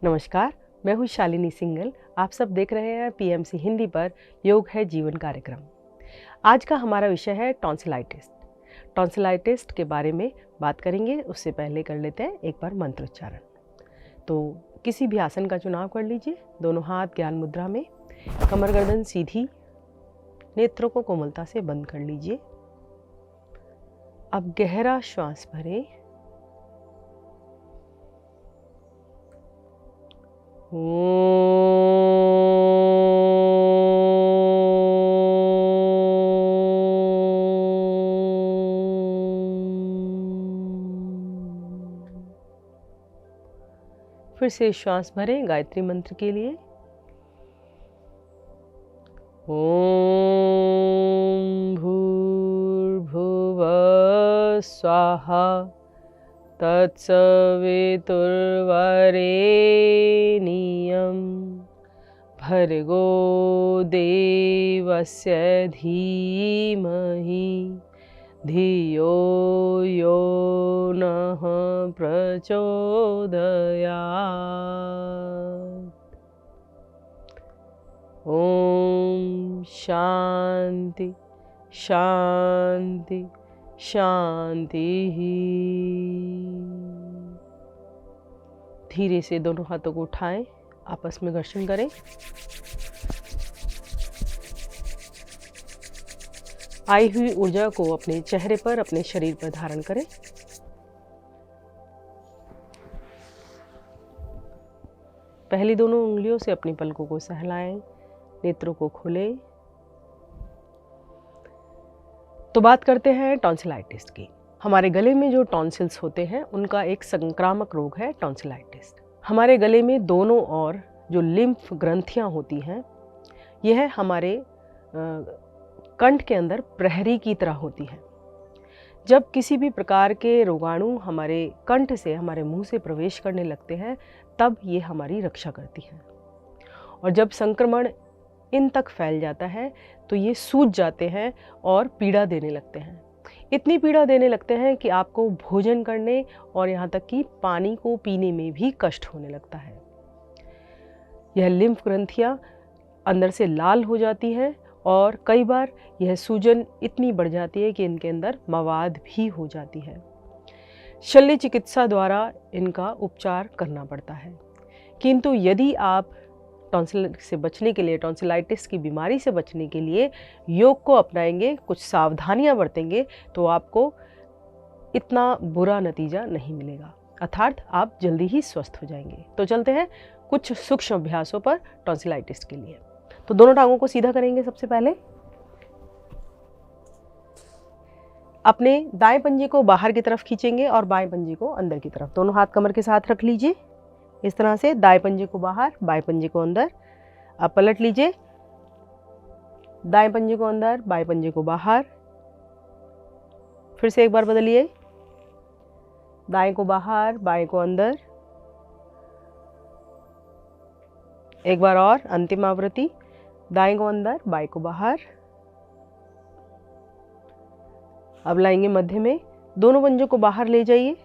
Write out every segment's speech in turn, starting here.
नमस्कार, मैं हूँ शालिनी सिंगल। आप सब देख रहे हैं पीएमसी हिंदी पर योग है जीवन कार्यक्रम। आज का हमारा विषय है टॉन्सिलाइटिस। टॉन्सिलाइटिस के बारे में बात करेंगे, उससे पहले कर लेते हैं एक बार मंत्रोच्चारण। तो किसी भी आसन का चुनाव कर लीजिए, दोनों हाथ ज्ञान मुद्रा में, कमर गर्दन सीधी, नेत्रों को कोमलता से बंद कर लीजिए। अब गहरा श्वास भरें। फिर से श्वास भरें गायत्री मंत्र के लिए। ओम भूर्भुवः स्वाहा तत्सवितुर्वरेण्यं भर्गो देवस्य धीमहि धियो यो नः प्रचोदयात्। ओम शांति शांति शांति। धीरे से दोनों हाथों को उठाएं, आपस में घर्षण करें। आई हुई ऊर्जा को अपने चेहरे पर, अपने शरीर पर धारण करें। पहली दोनों उंगलियों से अपनी पलकों को सहलाएं, नेत्रों को खोलें। तो बात करते हैं टॉन्सिलाइटिस की। हमारे गले में जो टॉन्सिल्स होते हैं उनका एक संक्रामक रोग है टॉन्सिलाइटिस। हमारे गले में दोनों ओर जो लिम्फ ग्रंथियां होती हैं, यह हमारे कंठ के अंदर प्रहरी की तरह होती हैं। जब किसी भी प्रकार के रोगाणु हमारे कंठ से, हमारे मुंह से प्रवेश करने लगते हैं, तब ये हमारी रक्षा करती हैं। और जब संक्रमण इन तक फैल जाता है तो ये सूज जाते हैं और पीड़ा देने लगते हैं। इतनी पीड़ा देने लगते हैं कि आपको भोजन करने और यहाँ तक कि पानी को पीने में भी कष्ट होने लगता है। यह लिम्फ ग्रंथियाँ अंदर से लाल हो जाती हैं और कई बार यह सूजन इतनी बढ़ जाती है कि इनके अंदर मवाद भी हो जाती है। शल्य चिकित्सा द्वारा इनका उपचार करना पड़ता है। किंतु यदि आप टॉन्सिल से बचने के लिए, टॉन्सिलाइटिस की बीमारी से बचने के लिए योग को अपनाएंगे, कुछ सावधानियां बरतेंगे, तो आपको इतना बुरा नतीजा नहीं मिलेगा, अर्थात आप जल्दी ही स्वस्थ हो जाएंगे। तो चलते हैं कुछ सूक्ष्म अभ्यासों पर टॉन्सिलाइटिस के लिए। तो दोनों टांगों को सीधा करेंगे। सबसे पहले अपने दाएं पंजे को बाहर की तरफ खींचेंगे और बाएं पंजे को अंदर की तरफ। दोनों हाथ कमर के साथ रख लीजिए इस तरह से। दाएं पंजे को बाहर, बाएं पंजे को अंदर। अब पलट लीजिए, दाएं पंजे को अंदर, बाएं पंजे को बाहर। फिर से एक बार बदलिए, दाएं को बाहर, बाएं को अंदर। एक बार और, अंतिम आवृत्ति, दाएं को अंदर, बाएं को बाहर। अब लाएंगे मध्य में, दोनों पंजों को बाहर ले जाइए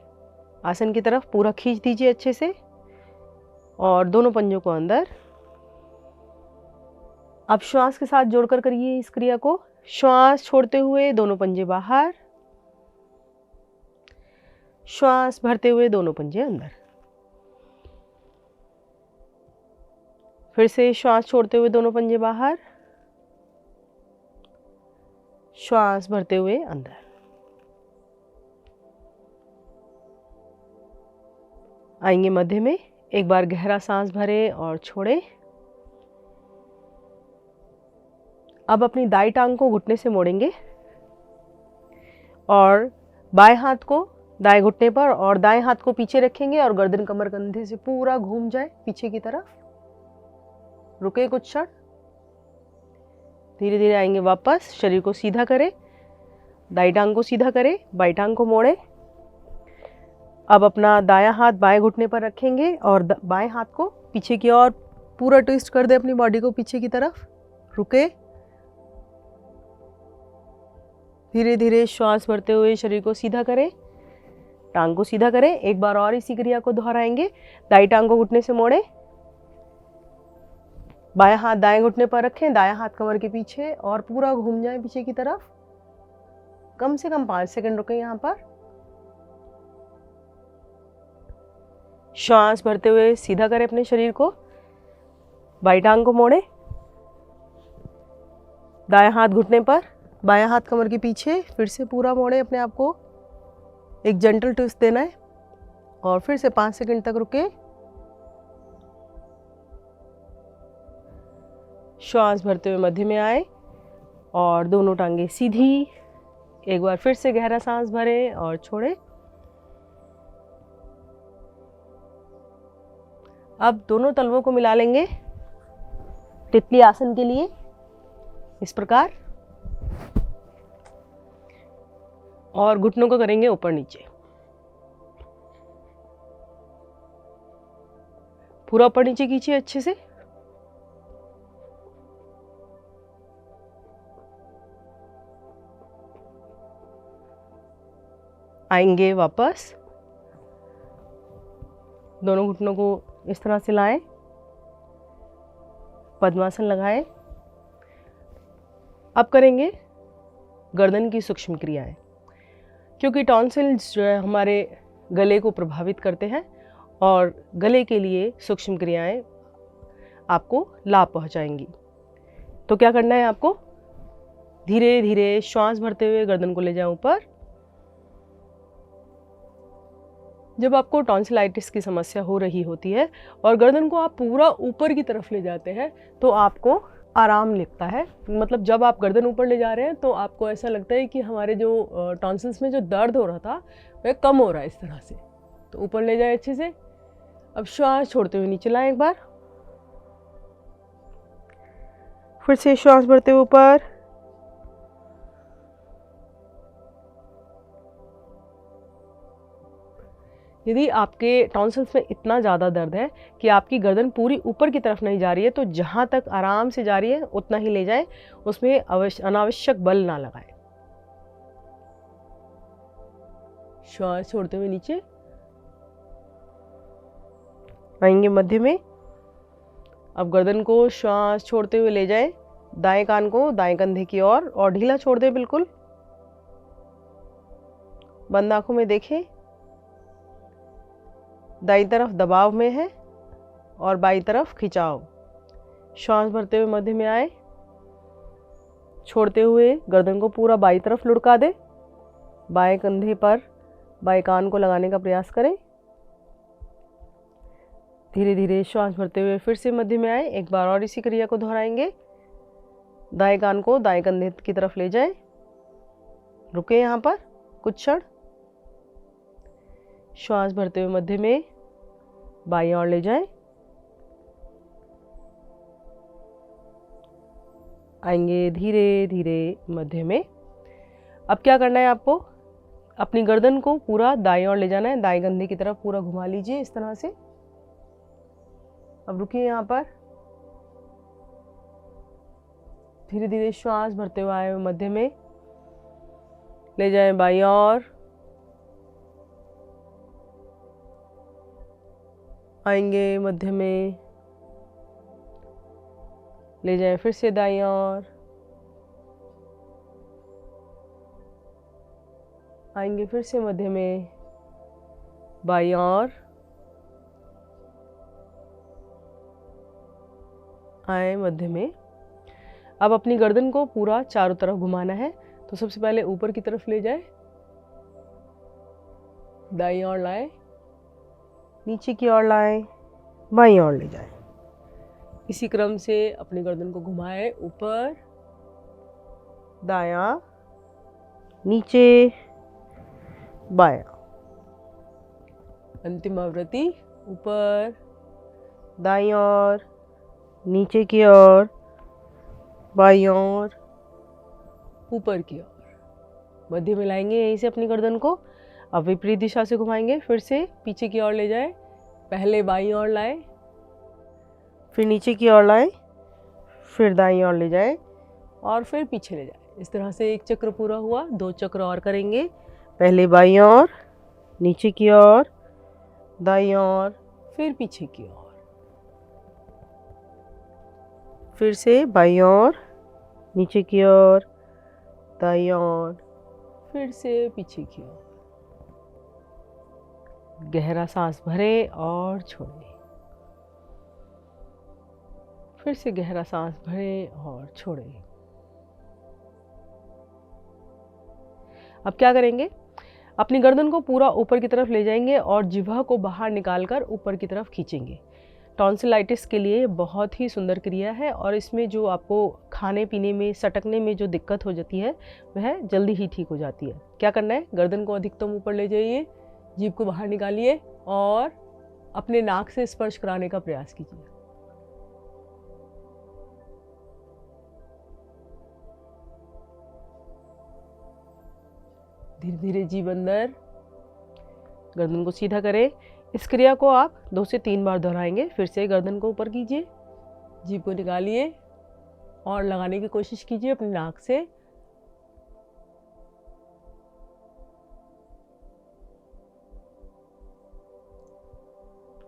आसन की तरफ, पूरा खींच दीजिए अच्छे से और दोनों पंजों को अंदर। अब श्वास के साथ जोड़कर करिए इस क्रिया को। श्वास छोड़ते हुए दोनों पंजे बाहर, श्वास भरते हुए दोनों पंजे अंदर। फिर से श्वास छोड़ते हुए दोनों पंजे बाहर, श्वास भरते हुए अंदर। आएंगे मध्य में, एक बार गहरा सांस भरें और छोड़ें। अब अपनी दाई टांग को घुटने से मोड़ेंगे और बाएं हाथ को दाएं घुटने पर और दाएं हाथ को पीछे रखेंगे और गर्दन कमर कंधे से पूरा घूम जाए पीछे की तरफ। रुके कुछ क्षण, धीरे धीरे आएंगे वापस। शरीर को सीधा करें, दाई टांग को सीधा करें, बाई टांग को मोड़ें। अब अपना दायां हाथ बाएं घुटने पर रखेंगे और बाएं हाथ को पीछे की ओर पूरा ट्विस्ट कर दे अपनी बॉडी को पीछे की तरफ। रुके, धीरे धीरे श्वास भरते हुए शरीर को सीधा करें, टांग को सीधा करें, एक बार और इसी क्रिया को दोहराएंगे। दाई टांग को घुटने से मोड़ें, बायां हाथ दाएं घुटने पर रखें, दायां हाथ कमर के पीछे और पूरा घूम जाए पीछे की तरफ। कम से कम 5 सेकंड रुकें यहाँ पर। श्वास भरते हुए सीधा करें अपने शरीर को, बाई टांग को मोड़ें, दायां हाथ घुटने पर, बायां हाथ कमर के पीछे, फिर से पूरा मोड़ें अपने आप को, एक जेंटल ट्विस्ट देना है और फिर से 5 सेकंड तक रुके। श्वास भरते हुए मध्य में आए और दोनों टांगे सीधी। एक बार फिर से गहरा सांस भरें और छोड़ें। अब दोनों तलवों को मिला लेंगे तितली आसन के लिए, इस प्रकार, और घुटनों को करेंगे ऊपर नीचे। पूरा ऊपर नीचे कीजिए अच्छे से। आएंगे वापस, दोनों घुटनों को इस तरह से लाएं, पद्मासन लगाएं। अब करेंगे गर्दन की सूक्ष्म क्रियाएं, क्योंकि टॉन्सिल्स जो है हमारे गले को प्रभावित करते हैं और गले के लिए सूक्ष्म क्रियाएं आपको लाभ पहुंचाएंगी। तो क्या करना है आपको? धीरे धीरे श्वास भरते हुए गर्दन को ले जाएं ऊपर। जब आपको टॉन्सिलाइटिस की समस्या हो रही होती है और गर्दन को आप पूरा ऊपर की तरफ ले जाते हैं तो आपको आराम लगता है। मतलब जब आप गर्दन ऊपर ले जा रहे हैं तो आपको ऐसा लगता है कि हमारे जो टॉन्सिल्स में जो दर्द हो रहा था वह कम हो रहा है इस तरह से। तो ऊपर ले जाए अच्छे से। अब श्वास छोड़ते हुए नीचे लाएं एक बार, फिर से श्वास भरते हुए ऊपर, यदि आपके टॉन्सिल्स में इतना ज़्यादा दर्द है कि आपकी गर्दन पूरी ऊपर की तरफ नहीं जा रही है तो जहाँ तक आराम से जा रही है उतना ही ले जाएं, उसमें अनावश्यक बल ना लगाएं। श्वास छोड़ते हुए नीचे आएंगे मध्य में। अब गर्दन को श्वास छोड़ते हुए ले जाएं दाएं कान को दाएं कंधे की ओर और ढीला छोड़ दें बिल्कुल। बंद आंखों में देखें, दाईं तरफ दबाव में है और बाईं तरफ खिंचाव। श्वास भरते हुए मध्य में आए, छोड़ते हुए गर्दन को पूरा बाईं तरफ लुढ़का दें। बाएं कंधे पर बाएं कान को लगाने का प्रयास करें। धीरे धीरे श्वास भरते हुए फिर से मध्य में आए। एक बार और इसी क्रिया को दोहराएंगे। दाएं कान को दाएं कंधे की तरफ ले जाएं। रुके यहाँ पर कुछ क्षण। श्वास भरते हुए मध्य में बाईं ओर ले जाएं। आएंगे धीरे धीरे मध्य में। अब क्या करना है आपको? अपनी गर्दन को पूरा दाईं ओर ले जाना है। दाएं कंधे की तरफ पूरा घुमा लीजिए इस तरह से। अब रुकिए यहाँ पर। धीरे धीरे श्वास भरते हुए आए मध्य में, ले जाएं बाईं ओर। आएंगे मध्य में, ले जाएं फिर से दाईं ओर। आएंगे फिर से मध्य में, बाईं ओर। आए मध्य में। अब अपनी गर्दन को पूरा चारों तरफ घुमाना है। तो सबसे पहले ऊपर की तरफ ले जाए, दाईं ओर लाए, नीचे की ओर लाएं, बाईं ओर ले जाएं। इसी क्रम से अपनी गर्दन को घुमाएं। ऊपर, दायां, नीचे, बायां। अंतिम आवृत्ति। ऊपर, दाईं ओर, नीचे की ओर, बाईं ओर, ऊपर की ओर। मध्य में लाएंगे यहीं से अपनी गर्दन को। अब विपरीत दिशा से घुमाएंगे। फिर से पीछे की ओर ले जाएं। पहले बाईं ओर लाएं, फिर नीचे की ओर लाएं, फिर दाईं ओर ले जाएं और फिर पीछे ले जाएं। इस तरह से एक चक्र पूरा हुआ। 2 चक्र और करेंगे। पहले बाईं ओर, नीचे की ओर, दाईं ओर, फिर पीछे की ओर, फिर से बाईं ओर, नीचे की ओर, दाईं ओर, फिर से पीछे की ओर। गहरा सांस भरे और छोड़े, फिर से गहरा सांस भरे और छोड़े। अब क्या करेंगे, अपनी गर्दन को पूरा ऊपर की तरफ ले जाएंगे और जिह्वा को बाहर निकालकर ऊपर की तरफ खींचेंगे। टॉन्सिलाइटिस के लिए बहुत ही सुंदर क्रिया है और इसमें जो आपको खाने पीने में, सटकने में जो दिक्कत हो जाती है वह जल्दी ही ठीक हो जाती है। क्या करना है, गर्दन को अधिकतम ऊपर ले जाइए, जीभ को बाहर निकालिए और अपने नाक से स्पर्श कराने का प्रयास कीजिए। धीरे धीरे जीभ अंदर, गर्दन को सीधा करें। इस क्रिया को आप 2 से 3 बार दोहराएंगे। फिर से गर्दन को ऊपर कीजिए, जीभ को निकालिए और लगाने की कोशिश कीजिए अपनी नाक से।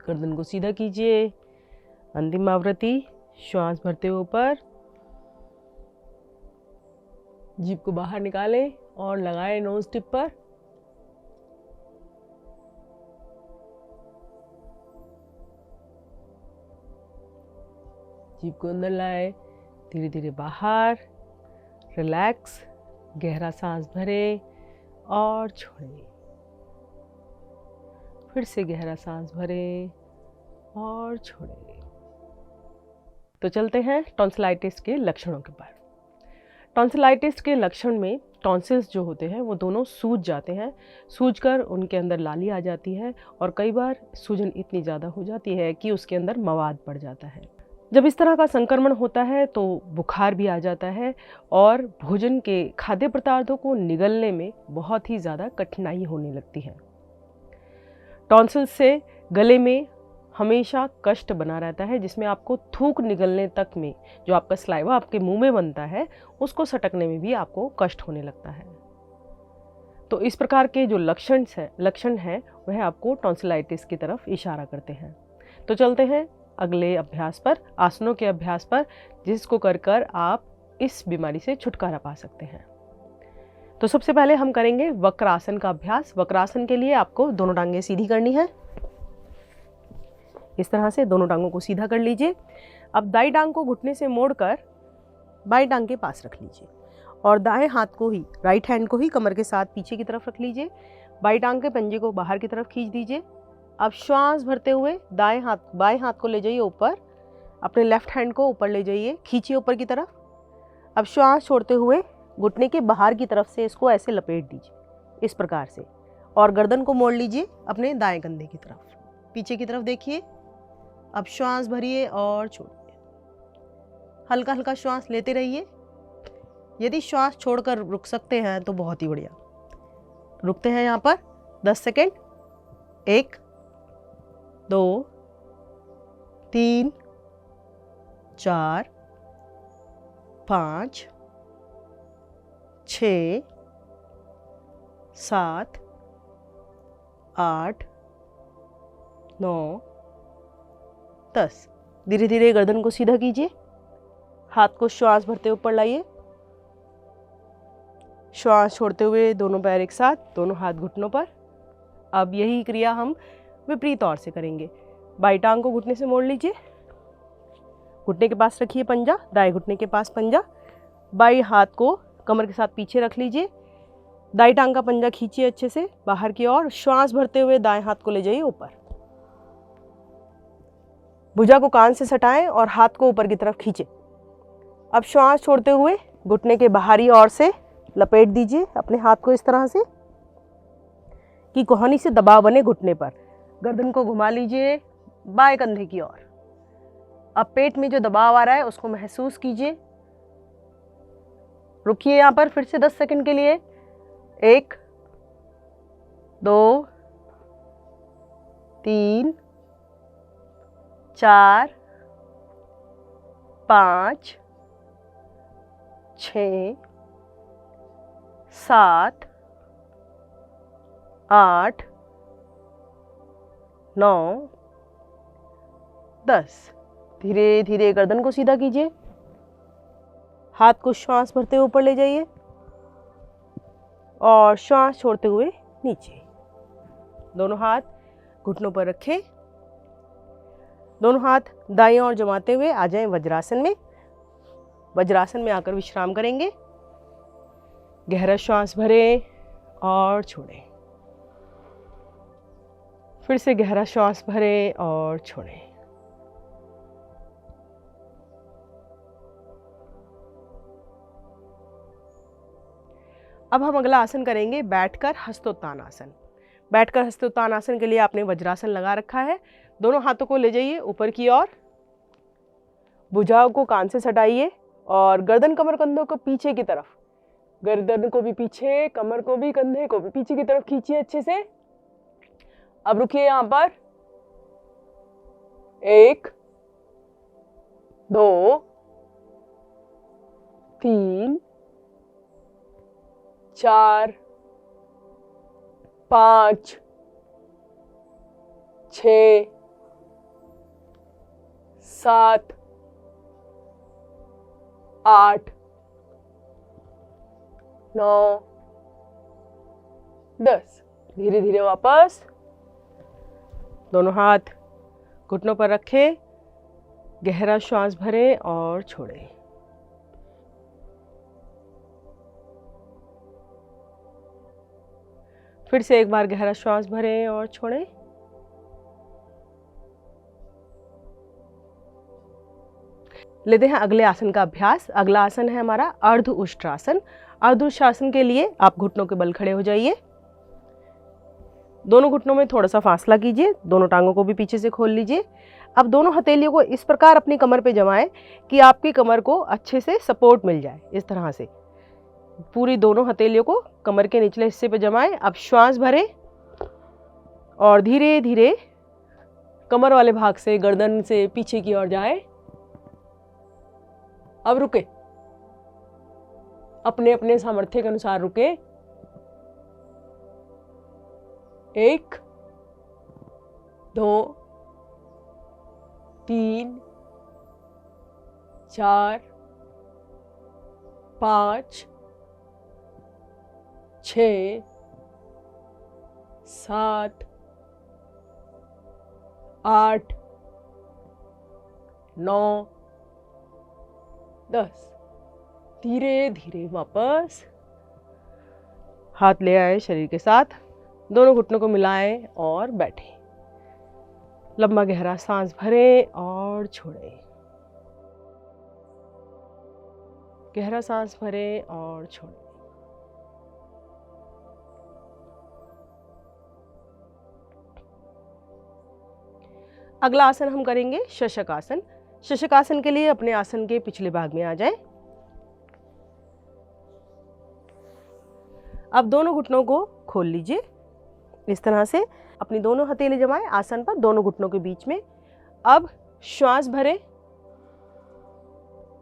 गर्दन को सीधा कीजिए। अंतिम आवृत्ति, श्वास भरते हुए ऊपर, जीभ को बाहर निकालें और लगाएं नोज टिप पर। जीभ को अंदर लाए, धीरे धीरे बाहर, रिलैक्स, गहरा सांस भरे और छोड़े। फिर से गहरा सांस भरे और छोड़े। तो चलते हैं टॉन्सिलाइटिस के लक्षणों के पास। टॉन्सिलाइटिस के लक्षण में टॉन्सिल्स जो होते हैं वो दोनों सूज जाते हैं, सूजकर उनके अंदर लाली आ जाती है और कई बार सूजन इतनी ज़्यादा हो जाती है कि उसके अंदर मवाद पड़ जाता है। जब इस तरह का संक्रमण होता है तो बुखार भी आ जाता है और भोजन के खाद्य पदार्थों को निगलने में बहुत ही ज़्यादा कठिनाई होने लगती है। टॉन्सिल्स से गले में हमेशा कष्ट बना रहता है, जिसमें आपको थूक निगलने तक में, जो आपका सलाइवा आपके मुंह में बनता है उसको सटकने में भी आपको कष्ट होने लगता है। तो इस प्रकार के जो लक्षण हैं वह आपको टॉन्सिलाइटिस की तरफ इशारा करते हैं। तो चलते हैं अगले अभ्यास पर, आसनों के अभ्यास पर, जिसको कर आप इस बीमारी से छुटकारा पा सकते हैं। तो सबसे पहले हम करेंगे वक्रासन का अभ्यास। वक्रासन के लिए आपको दोनों टांगें सीधी करनी है। इस तरह से दोनों टांगों को सीधा कर लीजिए। अब दाईं टांग को घुटने से मोड़कर बाईं टांग के पास रख लीजिए और दाएं हाथ को ही, राइट हैंड को ही कमर के साथ पीछे की तरफ रख लीजिए। बाईं टांग के पंजे को बाहर की तरफ खींच दीजिए। अब श्वास भरते हुए बाएं हाथ को ले जाइए ऊपर, अपने लेफ्ट हैंड को ऊपर ले जाइए, खींचिए ऊपर की तरफ। अब श्वास छोड़ते हुए घुटने के बाहर की तरफ से इसको ऐसे लपेट दीजिए इस प्रकार से, और गर्दन को मोड़ लीजिए अपने दाएं कंधे की तरफ, पीछे की तरफ देखिए। अब श्वास भरिए और छोड़िए, हल्का हल्का श्वास लेते रहिए। यदि श्वास छोड़कर रुक सकते हैं तो बहुत ही बढ़िया। रुकते हैं यहाँ पर 10 सेकेंड। 1 2 3 4 5 6 7 8 9 10। धीरे धीरे गर्दन को सीधा कीजिए, हाथ को श्वास भरते ऊपर लाइए, श्वास छोड़ते हुए दोनों पैर एक साथ, दोनों हाथ घुटनों पर। अब यही क्रिया हम विपरीत ओर से करेंगे। बाईं टांग को घुटने से मोड़ लीजिए, घुटने के पास रखिए पंजा, दाएं घुटने के पास पंजा। बाईं हाथ को कमर के साथ पीछे रख लीजिए, दाईं टांग का पंजा खींचिए अच्छे से बाहर की ओर। श्वास भरते हुए दाएं हाथ को ले जाइए ऊपर, भुजा को कान से सटाएं और हाथ को ऊपर की तरफ खींचे। अब श्वास छोड़ते हुए घुटने के बाहरी ओर से लपेट दीजिए अपने हाथ को इस तरह से कि कोहनी से दबाव बने घुटने पर। गर्दन को घुमा लीजिए बाएं कंधे की ओर। अब पेट में जो दबाव आ रहा है उसको महसूस कीजिए। रुकिए यहाँ पर फिर से 10 सेकंड के लिए। 1 2 3 4 5 6 7 8 9, 10। धीरे धीरे गर्दन को सीधा कीजिए, हाथ को श्वास भरते हुए ऊपर ले जाइए और श्वास छोड़ते हुए नीचे। दोनों हाथ घुटनों पर रखें, दोनों हाथ दाईं ओर जमाते हुए आ जाएं वज्रासन में। वज्रासन में आकर विश्राम करेंगे। गहरा श्वास भरें और छोड़ें। फिर से गहरा श्वास भरें और छोड़ें। अब हम अगला आसन करेंगे बैठकर हस्तोत्तान आसन। बैठकर हस्तोत्तान आसन के लिए आपने वज्रासन लगा रखा है। दोनों हाथों को ले जाइए ऊपर की ओर, भुजाओं को कान से सटाइए और गर्दन कमर कंधों को पीछे की तरफ, गर्दन को भी पीछे, कमर को भी, कंधे को भी पीछे की तरफ खींचिए अच्छे से। अब रुकिए यहां पर। 1, 2, 3, 4, 5, 6, 7, 8, 9, 10। धीरे धीरे वापस। दोनों हाथ घुटनों पर रखें, गहरा श्वास भरें और छोड़ें। फिर से एक बार गहरा श्वास भरें और छोड़ें। लेते हैं अगले आसन का अभ्यास। अगला आसन है हमारा अर्ध उष्ट्रासन। अर्ध उष्ट्रासन के लिए आप घुटनों के बल खड़े हो जाइए, दोनों घुटनों में थोड़ा सा फासला कीजिए, दोनों टांगों को भी पीछे से खोल लीजिए। अब दोनों हथेलियों को इस प्रकार अपनी कमर पे जमाएं कि आपकी कमर को अच्छे से सपोर्ट मिल जाए। इस तरह से पूरी दोनों हथेलियों को कमर के निचले हिस्से पे जमाएं। अब श्वास भरें और धीरे धीरे कमर वाले भाग से गर्दन से पीछे की ओर जाए। अब रुके, अपने अपने सामर्थ्य के अनुसार रुके। 1, 2, 3, 4, 5, 6, 7, 8, 9, 10। धीरे धीरे वापस हाथ ले आए शरीर के साथ, दोनों घुटनों को मिलाएं और बैठें। लंबा गहरा सांस भरें और छोड़ें। गहरा सांस भरें और छोड़ें। अगला आसन हम करेंगे शशक आसन। शशक आसन के लिए अपने आसन के पिछले भाग में आ जाएं। अब दोनों घुटनों को खोल लीजिए इस तरह से, अपनी दोनों हथेली जमाएं आसन पर दोनों घुटनों के बीच में। अब श्वास भरें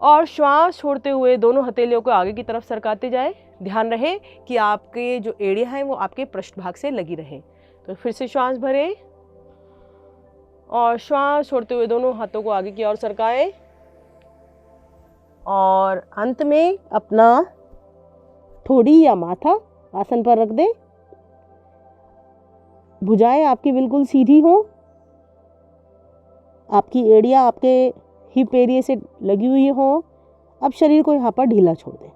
और श्वास छोड़ते हुए दोनों हथेलियों को आगे की तरफ सरकाते जाएं। ध्यान रहे कि आपके जो एड़ियां हैं वो आपके पृष्ठभाग से लगी रहें। तो फिर से श्वास भरें और श्वास छोड़ते हुए दोनों हाथों को आगे की ओर सरकाएं और अंत में अपना ठोड़ी या माथा आसन पर रख दें। भुजाएं आपकी बिल्कुल सीधी हों, आपकी एड़ियां आपके हिप एरिया से लगी हुई हों। अब शरीर को यहाँ पर ढीला छोड़ दें।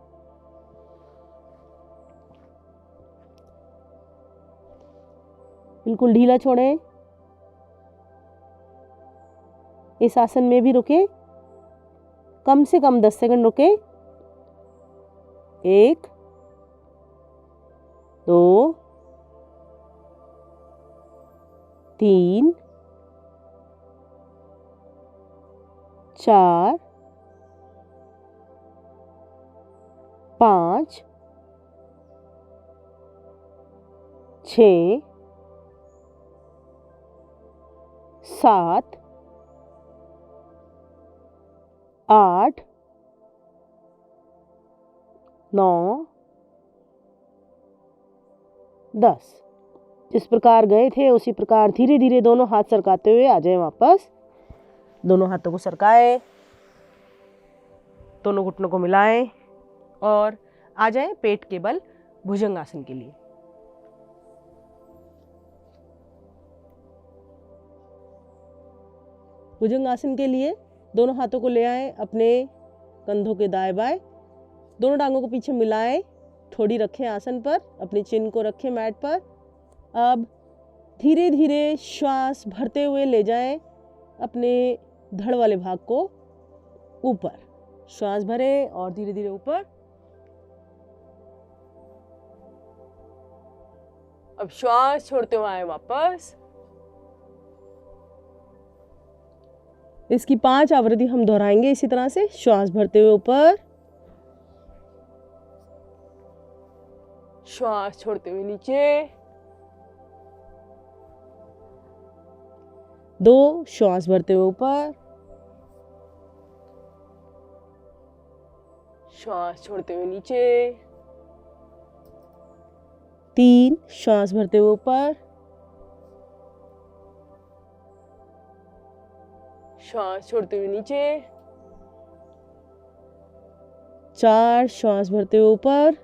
बिल्कुल ढीला छोड़ें। इस आसन में भी रुके, कम से कम 10 सेकंड रुके। 1, 2, 3, 4, 5, 6, 7, 8, 9, 10। जिस प्रकार गए थे उसी प्रकार धीरे धीरे दोनों हाथ सरकाते हुए आ जाएं वापस। दोनों हाथों को सरकाएं, दोनों घुटनों को मिलाएं और आ जाएं पेट के बल भुजंगासन के लिए। भुजंगासन के लिए दोनों हाथों को ले आएं अपने कंधों के दाएं बाएं, दोनों टांगों को पीछे मिलाएं, थोड़ी रखें आसन पर, अपनी चिन को रखें मैट पर। अब धीरे धीरे श्वास भरते हुए ले जाएं अपने धड़ वाले भाग को ऊपर। श्वास भरें और धीरे धीरे ऊपर। अब श्वास छोड़ते हुए आए वापस। इसकी 5 आवृत्ति हम दोहराएंगे इसी तरह से। श्वास भरते हुए ऊपर, श्वास छोड़ते हुए नीचे, 2 श्वास भरते हुए ऊपर, श्वास छोड़ते हुए नीचे, 3 श्वास भरते हुए ऊपर, श्वास छोड़ते हुए नीचे, 4 श्वास भरते हुए ऊपर,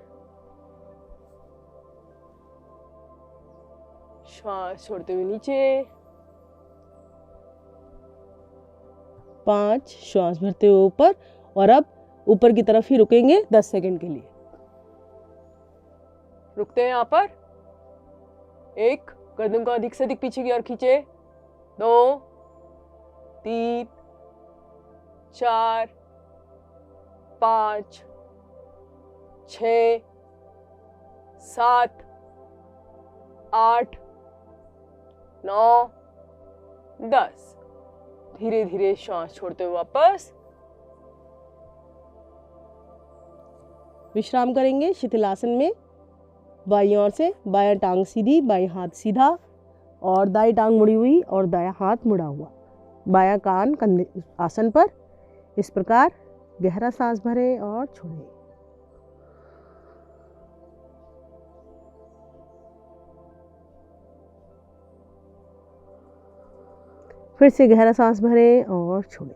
श्वास छोड़ते हुए नीचे, 5 श्वास भरते हुए ऊपर। और अब ऊपर की तरफ ही रुकेंगे 10 सेकंड के लिए। रुकते हैं यहाँ पर। 1, गर्दन को अधिक से अधिक पीछे की ओर खींचे। 2, 3, 4, 5, 6, 7, 8, 9, 10। धीरे धीरे श्वास छोड़ते हुए वापस विश्राम करेंगे शिथिलासन में। बाईं ओर से बायां टांग सीधी, बाईं हाथ सीधा और दाईं टांग मुड़ी हुई और दायां हाथ मुड़ा हुआ। बायां कान कंधे आसन पर। इस प्रकार गहरा सांस भरें और छोड़ें। फिर से गहरा सांस भरें और छोड़ें।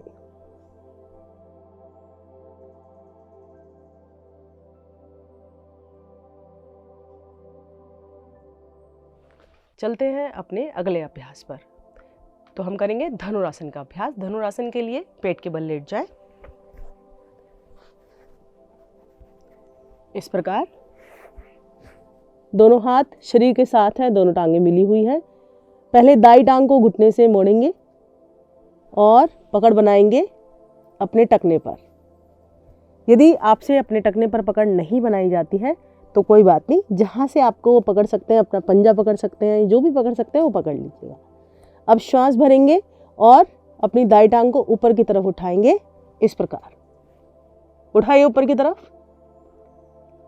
चलते हैं अपने अगले अभ्यास पर। तो हम करेंगे धनुरासन का अभ्यास। धनुरासन के लिए पेट के बल लेट जाएं। इस प्रकार दोनों हाथ शरीर के साथ हैं, दोनों टांगें मिली हुई हैं। पहले दाईं टांग को घुटने से मोड़ेंगे और पकड़ बनाएंगे अपने टखने पर। यदि आपसे अपने टखने पर पकड़ नहीं बनाई जाती है तो कोई बात नहीं, जहाँ से आपको वो पकड़ सकते हैं, अपना पंजा पकड़ सकते हैं, जो भी पकड़ सकते हैं वो पकड़ लीजिएगा। अब श्वास भरेंगे और अपनी दाईं टांग को ऊपर की तरफ उठाएंगे। इस प्रकार उठाइए ऊपर की तरफ।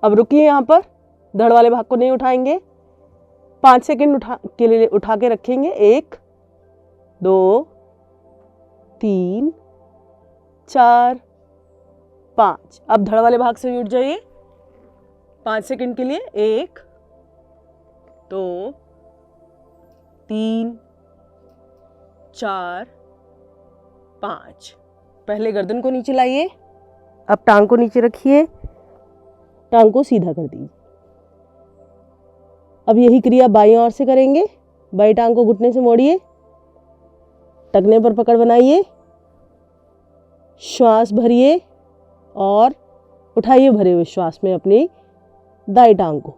अब रुकिए यहाँ पर, धड़ वाले भाग को नहीं उठाएंगे। 5 सेकंड के लिए उठा के रखेंगे। 1, 2, 3, 4, 5। अब धड़ वाले भाग से उठ जाइए 5 सेकंड के लिए। 1, 2, 3, 4, 5। पहले गर्दन को नीचे लाइए। अब टांग को नीचे रखिए, टांग को सीधा कर दीजिए। अब यही क्रिया बाईं ओर से करेंगे। बाईं टांग को घुटने से मोड़िए, टखने पर पकड़ बनाइए, श्वास भरिए और उठाइए भरे हुए श्वास में अपनी दाईं टांग को।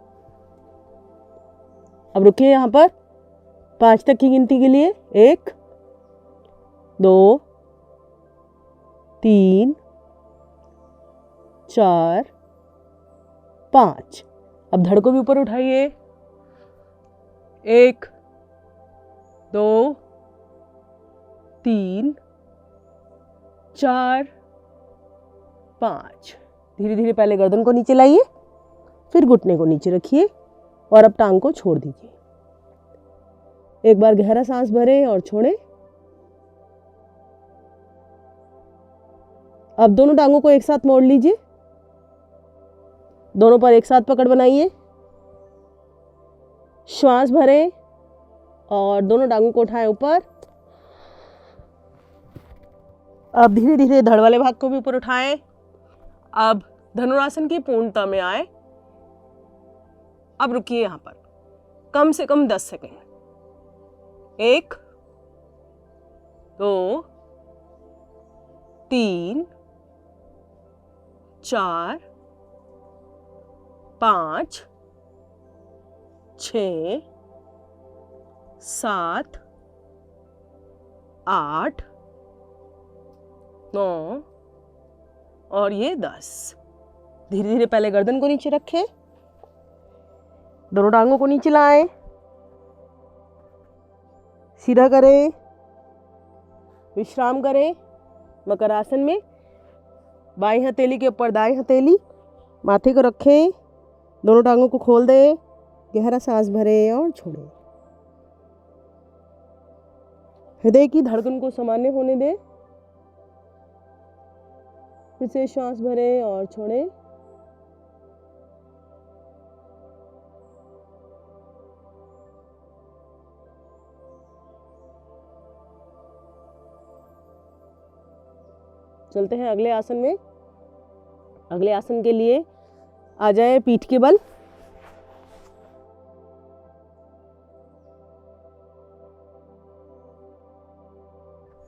अब रुकिए यहाँ पर 5 तक की गिनती के लिए। 1, 2, 3, 4, 5। अब धड़ को भी ऊपर उठाइए। 1, 2, 3, 4, 5। धीरे धीरे पहले गर्दन को नीचे लाइए, फिर घुटने को नीचे रखिए और अब टांग को छोड़ दीजिए। एक बार गहरा सांस भरें और छोड़ें। अब दोनों टांगों को एक साथ मोड़ लीजिए, दोनों पर एक साथ पकड़ बनाइए, श्वास भरें और दोनों टांगों को उठाएं ऊपर। अब धीरे धीरे धड़ वाले भाग को भी ऊपर उठाएं। अब धनुरासन की पूर्णता में आए। अब रुकिए यहां पर कम से कम 10 सेकेंड। 1 2 3 4 5 6 7 8 9 और ये 10। धीरे धीरे पहले गर्दन को नीचे रखें, दोनों टांगों को नीचे लाएं, सीधा करें, विश्राम करें। मकर आसन में बाईं हथेली के ऊपर दाईं हथेली, माथे को रखें, दोनों टांगों को खोल दें, गहरा सांस भरें और छोड़ें। हृदय की धड़कन को सामान्य होने दें। फिर से श्वास भरें और छोड़ें। चलते हैं अगले आसन में। अगले आसन के लिए आ जाए पीठ के बल।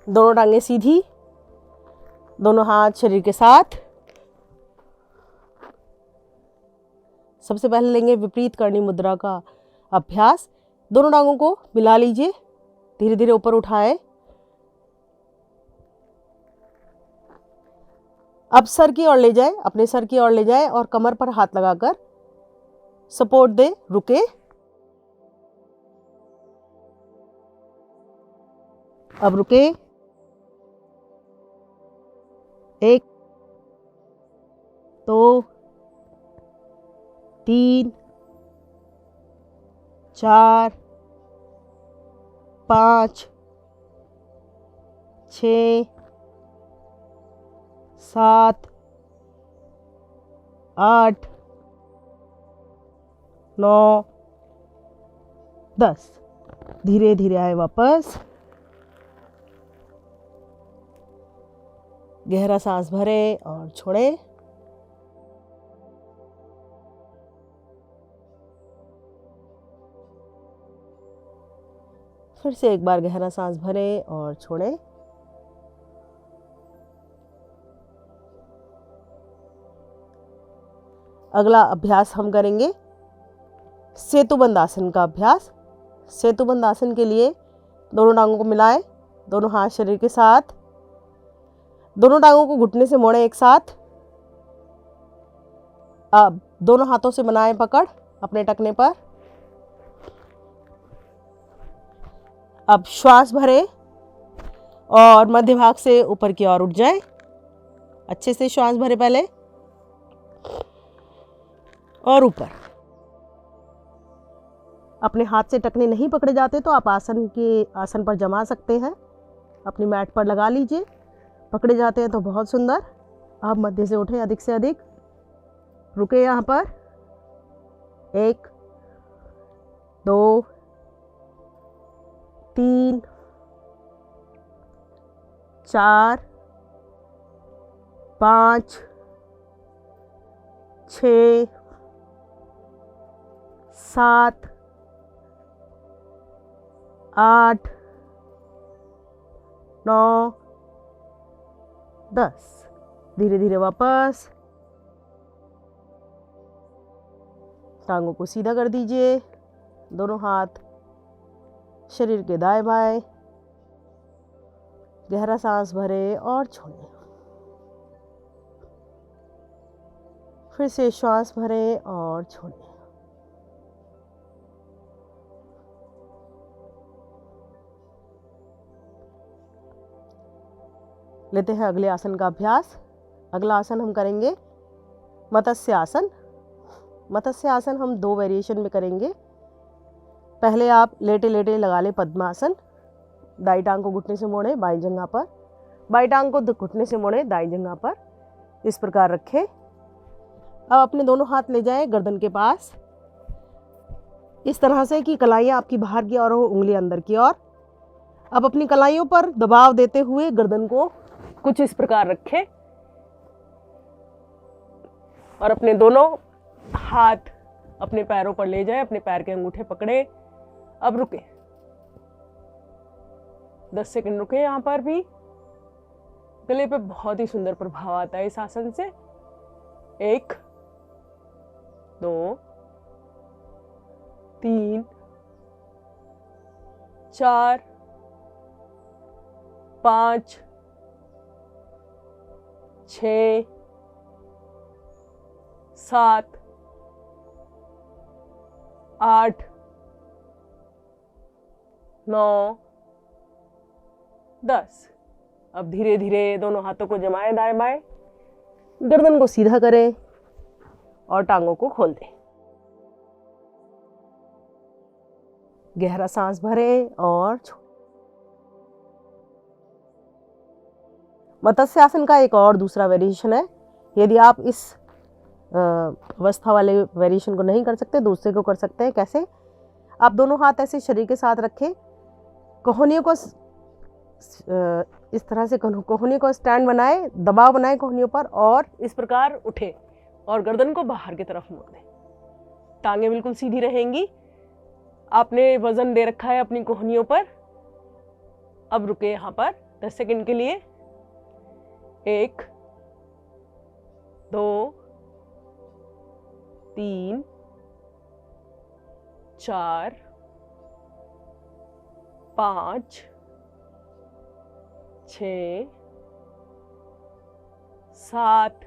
दोनों टांगें सीधी, दोनों हाथ शरीर के साथ। सबसे पहले लेंगे विपरीत करणी मुद्रा का अभ्यास। दोनों टांगों को मिला लीजिए, धीरे धीरे ऊपर उठाएं। अब सर की ओर ले जाए, अपने सर की ओर ले जाए और कमर पर हाथ लगाकर सपोर्ट दे। रुके। अब रुके। 1 2 3 4 5 6 7 8 9 10। धीरे धीरे आए वापस। गहरा सांस भरें और छोड़ें। फिर से एक बार गहरा सांस भरें और छोड़ें। अगला अभ्यास हम करेंगे सेतुबंद आसन का अभ्यास। सेतुबंद आसन के लिए दोनों टांगों को मिलाएं, दोनों हाथ शरीर के साथ, दोनों टांगों को घुटने से मोड़ें एक साथ। अब दोनों हाथों से बनाएं पकड़ अपने टखने पर। अब श्वास भरें और मध्य भाग से ऊपर की ओर उठ जाएं। अच्छे से श्वास भरें पहले और ऊपर। अपने हाथ से टखने नहीं पकड़े जाते तो आप आसन पर जमा सकते हैं, अपनी मैट पर लगा लीजिए। पकड़े जाते हैं तो बहुत सुंदर। अब मध्य से उठें अधिक से अधिक। रुके यहाँ पर। 1 2 3 4 5 6 7 8 9 10। धीरे धीरे वापस। टांगों को सीधा कर दीजिए, दोनों हाथ शरीर के दाएं बाएं। गहरा सांस भरें और छोड़ें। फिर से श्वास भरें और छोड़ें। लेते हैं अगले आसन का अभ्यास। अगला आसन हम करेंगे मत्स्य आसन। मत्स्य आसन हम 2 वेरिएशन में करेंगे। पहले आप लेटे लेटे लगा लें पद्मासन। दाई टांग को घुटने से मोड़ें बाईं जंघा पर, बाई टांग को घुटने से मोड़ें दाईं जंघा पर। इस प्रकार रखें। अब अपने दोनों हाथ ले जाएं गर्दन के पास। इस तरह से कि कलाइयाँ आपकी बाहर की ओर हो, उंगली अंदर की ओर। अब अपनी कलाइयों पर दबाव देते हुए गर्दन को कुछ इस प्रकार रखें और अपने दोनों हाथ अपने पैरों पर ले जाएं, अपने पैर के अंगूठे पकड़े। अब रुके, 10 सेकंड रुके। यहाँ पर भी गले पे बहुत ही सुंदर प्रभाव आता है इस आसन से। 1 2 3 4 5 6 7 8 9 10। अब धीरे धीरे दोनों हाथों को जमाएं दाएं बाएं, गर्दन को सीधा करें और टांगों को खोल दें। गहरा सांस भरें और छोड़ें। मत्स्य आसन का एक और दूसरा वेरिएशन है। यदि आप इस अवस्था वाले वेरिएशन को नहीं कर सकते, दूसरे को कर सकते हैं। कैसे? आप दोनों हाथ ऐसे शरीर के साथ रखें, कोहनियों को इस तरह से कोहनियों को स्टैंड बनाए, दबाव बनाए कोहनियों पर और इस प्रकार उठे और गर्दन को बाहर की तरफ मोड़ दें। टांगे बिल्कुल सीधी रहेंगी। आपने वजन दे रखा है अपनी कोहनियों पर। अब रुके यहाँ पर 10 सेकंड के लिए। 1 2 3 4 5 6 7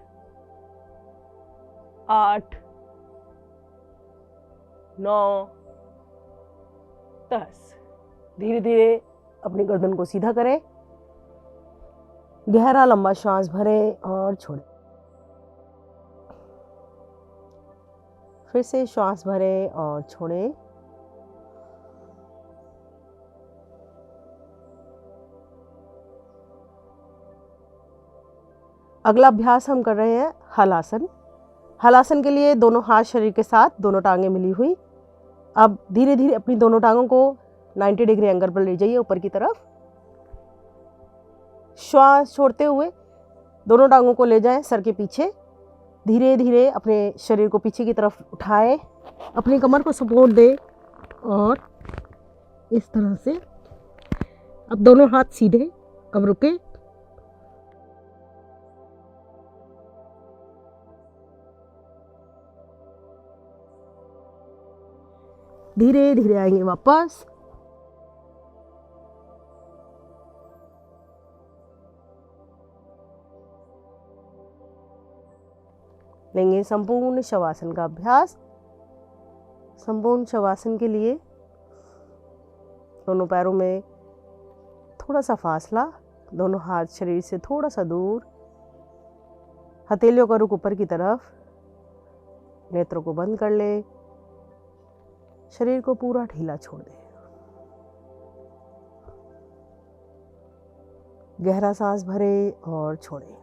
8 9 10। धीरे धीरे अपनी गर्दन को सीधा करें, गहरा लंबा श्वास भरें और छोड़ें। फिर से श्वास भरें और छोड़ें। अगला अभ्यास हम कर रहे हैं हलासन। हलासन के लिए दोनों हाथ शरीर के साथ, दोनों टांगें मिली हुई। अब धीरे धीरे अपनी दोनों टांगों को 90 डिग्री एंगल पर ले जाइए ऊपर की तरफ। श्वास छोड़ते हुए दोनों टांगों को ले जाएं सर के पीछे। धीरे धीरे अपने शरीर को पीछे की तरफ उठाएं, अपनी कमर को सपोर्ट दें और इस तरह से। अब दोनों हाथ सीधे। अब रुके, धीरे धीरे आएंगे वापस। लेंगे संपूर्ण शवासन का अभ्यास। संपूर्ण शवासन के लिए दोनों पैरों में थोड़ा सा फासला, दोनों हाथ शरीर से थोड़ा सा दूर, हथेलियों का रुख ऊपर की तरफ। नेत्रों को बंद कर ले, शरीर को पूरा ढीला छोड़ दे। गहरा सांस भरे और छोड़े।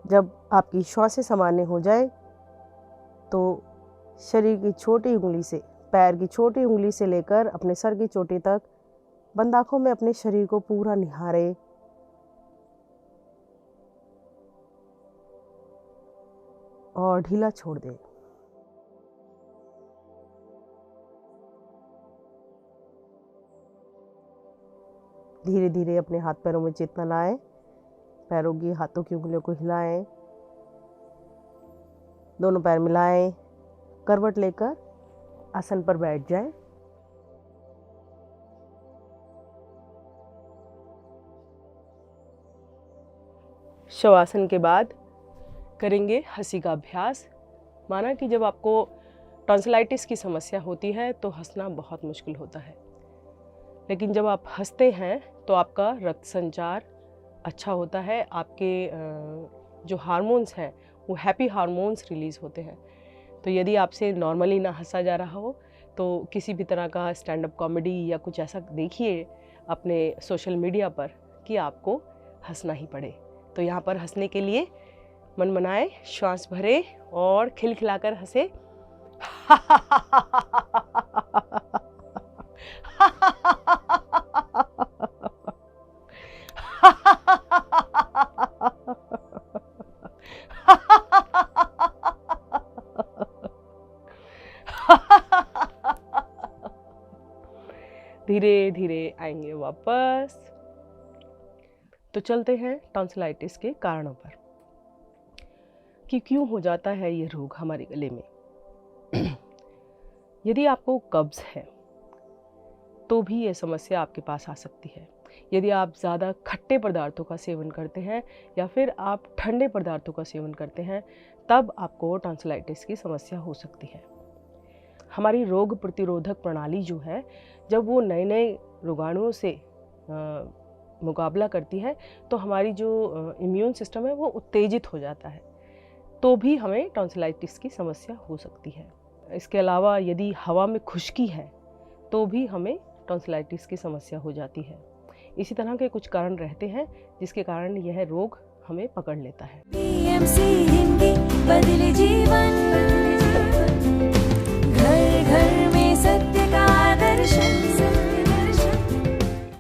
जब आपकी श्वासें सामान्य हो जाए तो शरीर की छोटी उंगली से, पैर की छोटी उंगली से लेकर अपने सर की चोटी तक बंद आंखों में अपने शरीर को पूरा निहारे और ढीला छोड़ दे। धीरे धीरे अपने हाथ पैरों में चेतना लाएं, पैरों की, हाथों की उंगलियों को हिलाएं, दोनों पैर मिलाएं, करवट लेकर आसन पर बैठ जाएं। शवासन के बाद करेंगे हंसी का अभ्यास। माना कि जब आपको टॉन्सिलाइटिस की समस्या होती है तो हंसना बहुत मुश्किल होता है, लेकिन जब आप हंसते हैं तो आपका रक्त संचार अच्छा होता है, आपके जो हार्मोन्स हैं वो हैप्पी हार्मोन्स रिलीज़ होते हैं। तो यदि आपसे नॉर्मली ना हंसा जा रहा हो तो किसी भी तरह का स्टैंड अप कॉमेडी या कुछ ऐसा देखिए अपने सोशल मीडिया पर कि आपको हंसना ही पड़े। तो यहाँ पर हंसने के लिए मन बनाए, श्वास भरे और खिलखिलाकर हंसे। धीरे धीरे आएंगे वापस। तो चलते हैं टॉन्सिलाइटिस के कारणों पर कि क्यों हो जाता है ये रोग हमारे गले में। यदि आपको कब्ज है तो भी ये समस्या आपके पास आ सकती है। यदि आप ज़्यादा खट्टे पदार्थों का सेवन करते हैं या फिर आप ठंडे पदार्थों का सेवन करते हैं, तब आपको टॉन्सिलाइटिस की समस्या हो सकती है। हमारी रोग प्रतिरोधक प्रणाली जो है, जब वो नए नए रोगाणुओं से मुकाबला करती है तो हमारी जो इम्यून सिस्टम है वो उत्तेजित हो जाता है, तो भी हमें टॉन्सिलाइटिस की समस्या हो सकती है। इसके अलावा यदि हवा में खुश्की है तो भी हमें टॉन्सिलाइटिस की समस्या हो जाती है। इसी तरह के कुछ कारण रहते हैं जिसके कारण यह रोग हमें पकड़ लेता है। PMC हिंदी बदले जीवन।